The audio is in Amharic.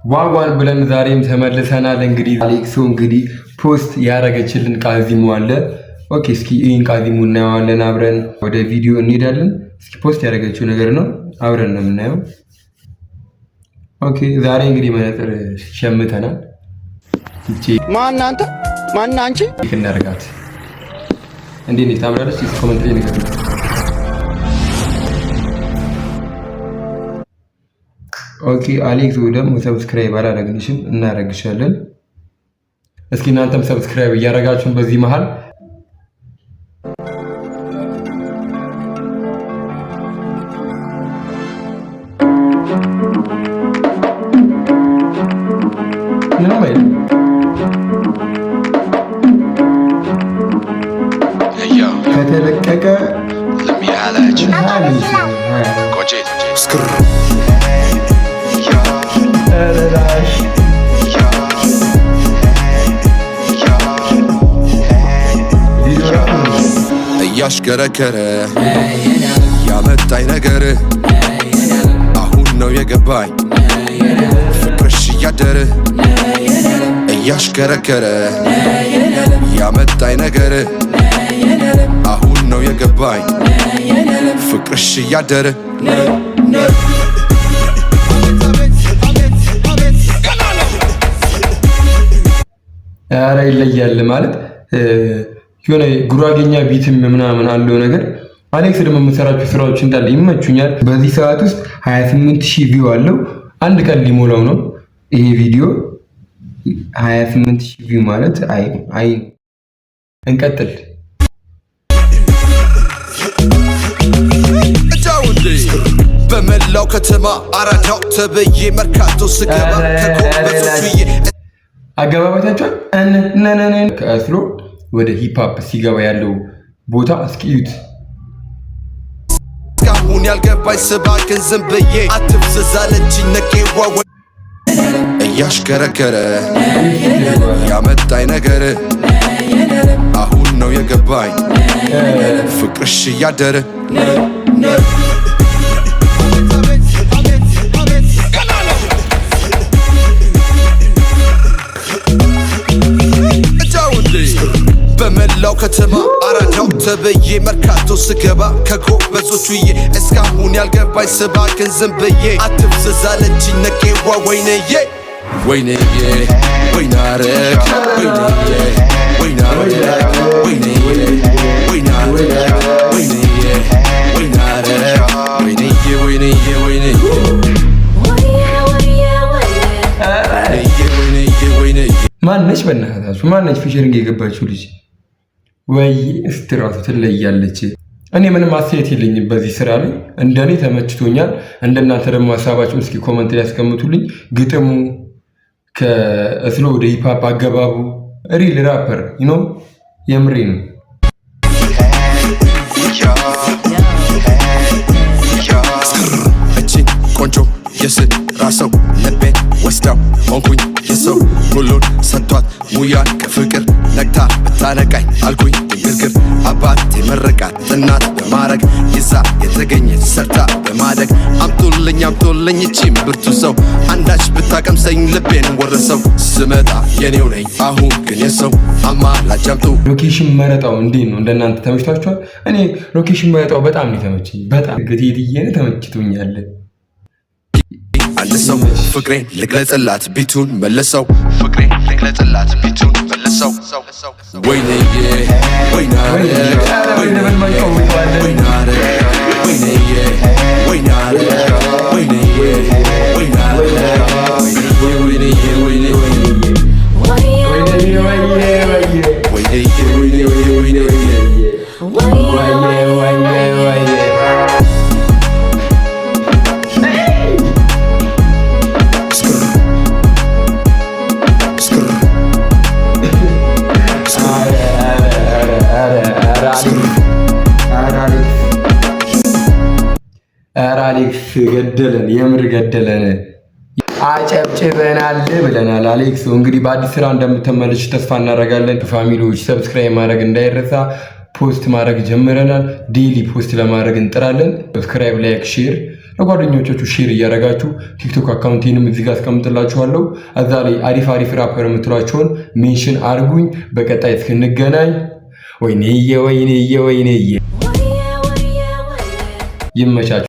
ዋጓን ብለን ዛሬም ተመልሰናል። እንግዲህ አሌክሶ እንግዲህ ፖስት ያደረገችልን ቃዚሙ አለ። ኦኬ እስኪ ይሄን ቃዚሙ እናየዋለን አብረን ወደ ቪዲዮ እንሄዳለን። እስኪ ፖስት ያደረገችው ነገር ነው አብረን ነው የምናየው። ኦኬ ዛሬ እንግዲህ መነጽር ሸምተናል። ማን አንተ ማን አንቺ እናደርጋት እንዴ ነው ታምራለች። እስኪ ኮሜንት ላይ ነገር ኦኬ አሌክሶ ደግሞ ሰብስክራይብ አላደረግንሽም፣ እናደርግሻለን። እስኪ እናንተም ሰብስክራይብ እያደረጋችሁን በዚህ መሃል ምንም አይደል ከተለቀቀ እያሽከረከረ ያመጣኝ ነገር አሁን ነው የገባኝ ፍቅርሽ እያደረ እያሽከረከረ ያመጣኝ ነገር አሁን ነው የገባኝ ፍቅርሽ እያደረ ኧረ ይለያል ማለት የሆነ ጉራጌኛ ቢትም ምናምን አለው ነገር። አሌክስ ደግሞ የምሰራቸው ስራዎች እንዳለ ይመቹኛል። በዚህ ሰዓት ውስጥ 28000 ቪው አለው። አንድ ቀን ሊሞላው ነው ይሄ ቪዲዮ። 28000 ቪው ማለት አይ እንቀጥል። በመላው ከተማ አራዳው ተበዬ መርካቶ ስገባ ከኮበሶቹዬ አገባባታቸው እነነነ ከአስሎ ወደ ሂፕ-ሆፕ ሲገባ ያለው ቦታ እስኪዩት። እስካሁን ያልገባኝ ስባክን ዝም ብዬ አትፍዘዛለችኝ ነቄዋ እያሽከረከረ ያመጣኝ ነገር አሁን ነው የገባኝ ፍቅርሽ እያደረ በመላው ከተማ አራዳው ተበዬ መርካቶ ስገባ ከጎበዞቹዬ እስካሁን ያልገባኝ ስባክን ዝም ብዬ አትፍዘዛለችኝ ነቄዋ ወይነዬ ወይነዬ ወይናረግ ወይነዬ ወይናረግ ወይነዬ ወይናረግ ወይነዬ ወይናረግ ወይነዬ ወይነዬ ወይነዬ ማነች በእናታችሁ ማነች ፊቸሪንግ የገባችው ልጅ? ወይ ስትራቱ ትለያለች። እኔ ምንም አስተያየት የለኝም በዚህ ስራ ላይ። እንደኔ ተመችቶኛል። እንደናንተ ደግሞ ሀሳባችሁን እስኪ ኮመንት ላይ ያስቀምጡልኝ። ግጥሙ ከስሎ ወደ ሂፕ-ሆፕ አገባቡ ሪል ራፐር የምሬ ነው። እቺ ቆንጆ የስራ ሰው ልቤን ወስዳው ሆንኩኝ የሰው ሁሉን ሰጥቷት ሙያን ከፍቅር ነግታ ብታነቃኝ አልኩኝ ግርግር አባት የመረቃት እናት በማረግ ይዛ የተገኘች ሰርታ በማደግ አምጡልኝ እቺም ብርቱ ሰው አንዳች ብታቀምሰኝ ልቤን ወረሰው ስመጣ የኔው ነኝ አሁን ግን የሰው አማላጭ አምጡ። ሎኬሽን መረጣው እንዴት ነው? እንደናንተ ተመችቷችኋል? እኔ ሎኬሽን መረጣው በጣም ነው የተመቸኝ። በጣም ግዴትዬ ተመችቶኛል። አንድ ሰው ፍቅሬን ልግለጽላት ቢቱን መለሰው ፍቅሬን ልግለጽላት ቢቱን መለሰው ወይነዬ ወይናረግ ወይናረግ ወይነዬ ወይናረግ ወይነዬ ወይናረግ ወይነዬ ወይነዬ አሌክስ ገደለን፣ የምር ገደለን። አጨብጭበናል ብለናል። አሌክስ እንግዲህ በአዲስ ስራ እንደምትመለሱ ተስፋ እናደርጋለን። ፋሚሊዎች ሰብስክራይብ ማድረግ እንዳይረሳ። ፖስት ማድረግ ጀምረናል። ዴሊ ፖስት ለማድረግ እንጥራለን። ሰብስክራይብ፣ ላይክ፣ ሼር ለጓደኞቻችሁ ሼር እያደረጋችሁ ቲክቶክ አካውንቴንም እዚህ ጋር አስቀምጥላችኋለሁ። እዛ ላይ አሪፍ ራፐር የምትሏቸውን ሜንሽን አድርጉኝ። በቀጣይ እስክንገናኝ ወይኔ ይመቻችሁ።